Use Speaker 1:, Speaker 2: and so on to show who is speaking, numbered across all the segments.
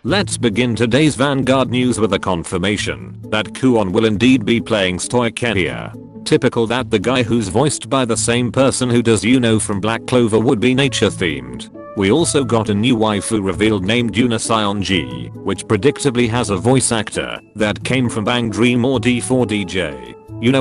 Speaker 1: Let's begin today's Vanguard news with a confirmation that Kuon will indeed be playing Stoichenia. Typical that the guy who's voiced by the same person who does from Black Clover would be nature themed. We also got a new waifu revealed named Unision G, which predictably has a voice actor that came from Bang Dream or D4DJ.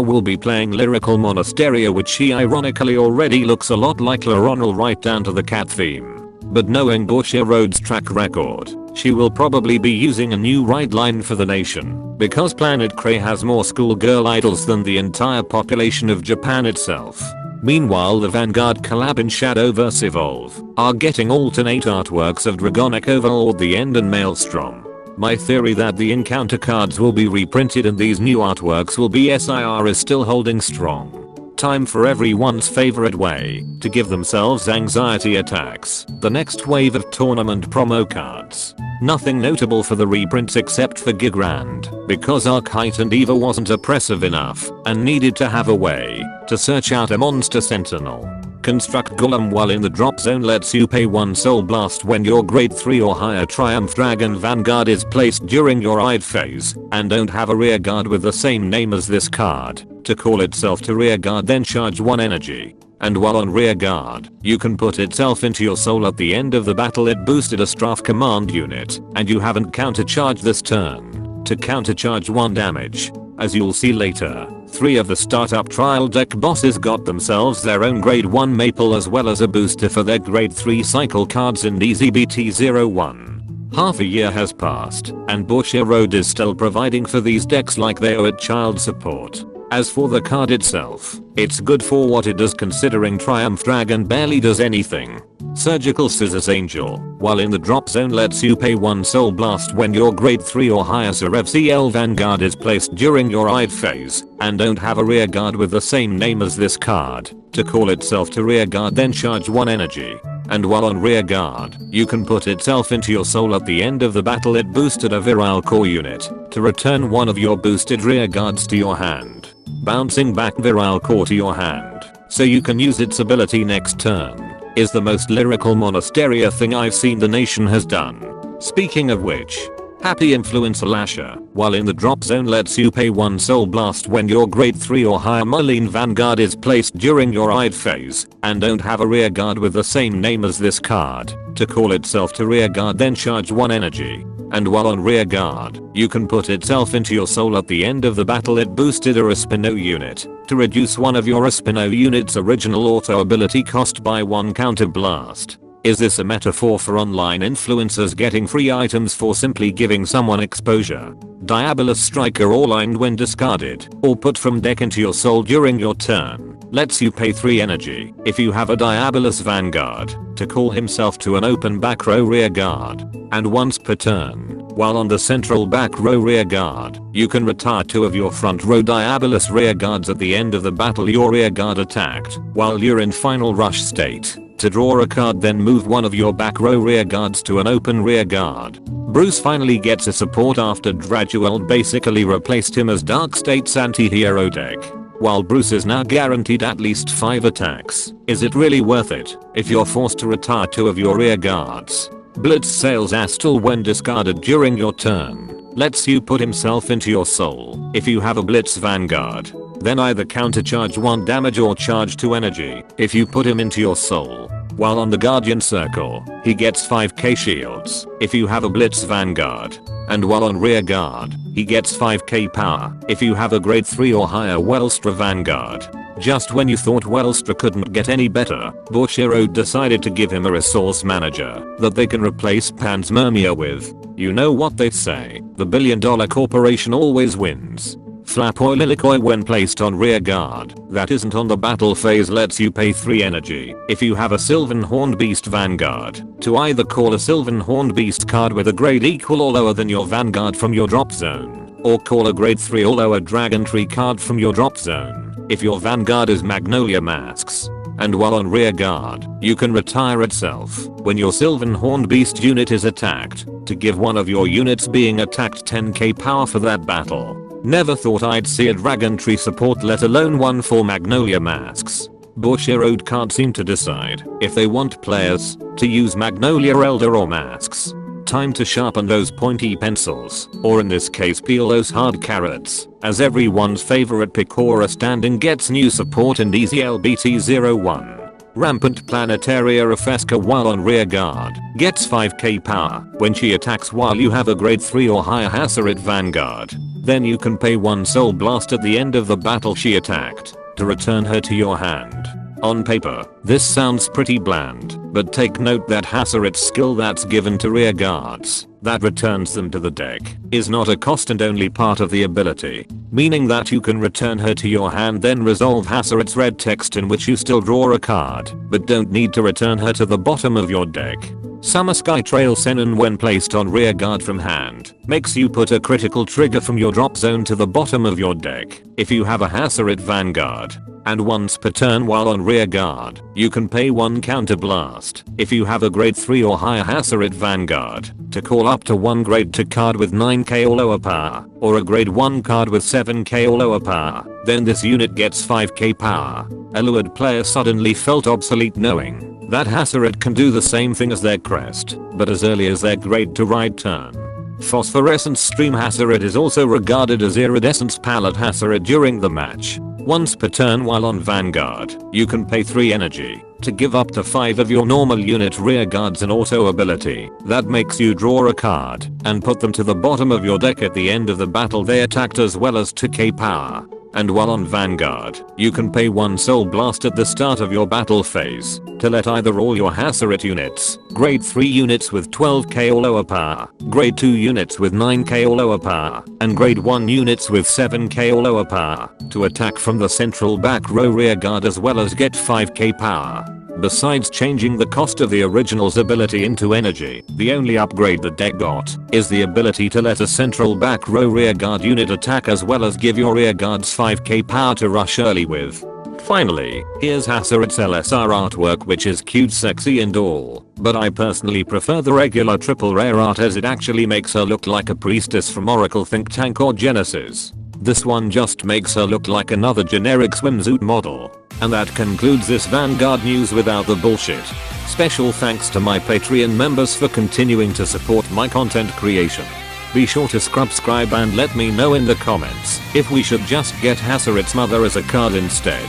Speaker 1: Will be playing Lyrical Monasterio, which she ironically already looks a lot like Laronal right down to the cat theme. But knowing Bushiroad's track record, she will probably be using a new ride line for the nation, because Planet Cray has more schoolgirl idols than the entire population of Japan itself. Meanwhile, the Vanguard collab in Shadowverse Evolve are getting alternate artworks of Dragonic Overlord the End and Maelstrom. My theory that the encounter cards will be reprinted and these new artworks will be SIR is still holding strong. Time for everyone's favorite way to give themselves anxiety attacks. The next wave of tournament promo cards. Nothing notable for the reprints except for Gigrand, because Archite and Eva wasn't oppressive enough and needed to have a way to search out a monster sentinel. Construct Golem while in the drop zone lets you pay 1 soul blast when your grade 3 or higher Triumph Dragon Vanguard is placed during your raid phase and don't have a rear guard with the same name as this card. To call itself to rear guard, then charge 1 energy. And while on rear guard, you can put itself into your soul at the end of the battle. It boosted a Strafe command unit and you haven't countercharged this turn to countercharge 1 damage. As you'll see later, 3 of the startup trial deck bosses got themselves their own grade 1 maple as well as a booster for their grade 3 cycle cards in EZBT01. Half a year has passed and Bushiroad is still providing for these decks like they owe it child support. As for the card itself, it's good for what it does considering Triumph Dragon barely does anything. Surgical Scissors Angel, while in the drop zone lets you pay 1 soul blast when your grade 3 or higher Serev CL Vanguard is placed during your raid phase and don't have a rear guard with the same name as this card. To call itself to rear guard, then charge 1 energy. And while on rear guard, you can put itself into your soul at the end of the battle. It boosted a virile core unit to return 1 of your boosted rear guards to your hand, bouncing back virile core to your hand so you can use its ability next turn. Is the most Lyrical Monasterio thing I've seen the nation has done. Speaking of which, Happy Influencer Lasher, while in the drop zone lets you pay 1 soul blast when your grade 3 or higher Marlene Vanguard is placed during your raid phase and don't have a rear guard with the same name as this card. To call itself to rear guard, then charge 1 energy. And while on rear guard, you can put itself into your soul at the end of the battle. It boosted a Espino unit to reduce 1 of your Espino unit's original auto ability cost by 1 counter blast. Is this a metaphor for online influencers getting free items for simply giving someone exposure? Diabolis Striker all lined when discarded or put from deck into your soul during your turn. Lets you pay 3 energy if you have a Diabolis Vanguard to call himself to an open back row rear guard. And once per turn, while on the central back row rear guard, you can retire 2 of your front row Diabolis rear guards at the end of the battle. Your rear guard attacked while you're in final rush state to draw a card, then move 1 of your back row rear guards to an open rear guard. Bruce finally gets a support after Draduel basically replaced him as Dark State's anti-hero deck. While Bruce is now guaranteed at least 5 attacks, is it really worth it if you're forced to retire 2 of your rear guards? Blitz sails Astal when discarded during your turn, lets you put himself into your soul. If you have a Blitz Vanguard, then either countercharge 1 damage or charge 2 energy if you put him into your soul. While on the Guardian Circle, he gets 5k shields if you have a Blitz Vanguard. And while on rear guard, he gets 5k power if you have a grade 3 or higher Wstra Vanguard. Just when you thought Wstra couldn't get any better, Bushiroad decided to give him a resource manager that they can replace Panspermia with. You know what they say, the billion-dollar corporation always wins. Flapoi Lilikoi when placed on rear guard that isn't on the battle phase lets you pay 3 energy if you have a Sylvan Horned Beast Vanguard to either call a Sylvan Horned Beast card with a grade equal or lower than your Vanguard from your drop zone, or call a grade 3 or lower Dragon Tree card from your drop zone if your Vanguard is Magnolia Masks. And while on rear guard, you can retire itself when your Sylvan Horned Beast unit is attacked to give 1 of your units being attacked 10k power for that battle. Never thought I'd see a Dragon Tree support, let alone one for Magnolia Masks. Bushiroad can't seem to decide if they want players to use Magnolia Elder or Masks. time to sharpen those pointy pencils, or in this case peel those hard carrots, as everyone's favorite Picora standing gets new support in DZLBT01. Rampant Planetaria Rafeska while on rear guard gets 5k power when she attacks while you have a grade 3 or higher Haseritt Vanguard. Then you can pay 1 soul blast at the end of the battle she attacked to return her to your hand. On paper, this sounds pretty bland, but take note that Haseritt's skill that's given to rear guards that returns them to the deck is not a cost and only part of the ability, meaning that you can return her to your hand then resolve Haseritt's red text in which you still draw a card, but don't need to return her to the bottom of your deck. Summer Sky Trail Senon when placed on rear guard from hand makes you put a critical trigger from your drop zone to the bottom of your deck if you have a Haseritt Vanguard. And once per turn while on rear guard, you can pay 1 counter blast if you have a grade 3 or higher Haseritt Vanguard to call up to 1 grade 2 card with 9k or lower power, or a grade 1 card with 7k or lower power. Then this unit gets 5k power. A lured player suddenly felt obsolete knowing that Haseritt can do the same thing as their crest, but as early as their grade 2 ride turn. Phosphorescence Stream Haseritt is also regarded as Iridescence Palette Haseritt during the match. Once per turn while on Vanguard, you can pay 3 energy to give up to 5 of your normal unit rear guards an auto ability that makes you draw a card and put them to the bottom of your deck at the end of the battle they attacked as well as 2k power. And while on Vanguard, you can pay 1 soul blast at the start of your battle phase to let either all your Haseritt units, grade 3 units with 12k or lower power, grade 2 units with 9k or lower power, and grade 1 units with 7k or lower power to attack from the central back row rear guard as well as get 5k power. Besides changing the cost of the original's ability into energy, the only upgrade the deck got is the ability to let a central back row rear guard unit attack as well as give your rear guards 5k power to rush early with. Finally, here's Hassat's LSR artwork which is cute, sexy and all, but I personally prefer the regular triple rare art as it actually makes her look like a priestess from Oracle Think Tank or Genesis. This one just makes her look like another generic swimsuit model. And that concludes this Vanguard news without the bullshit. Special thanks to my Patreon members for continuing to support my content creation. Be sure to subscribe and let me know in the comments if we should just get Haseritt's mother as a card instead.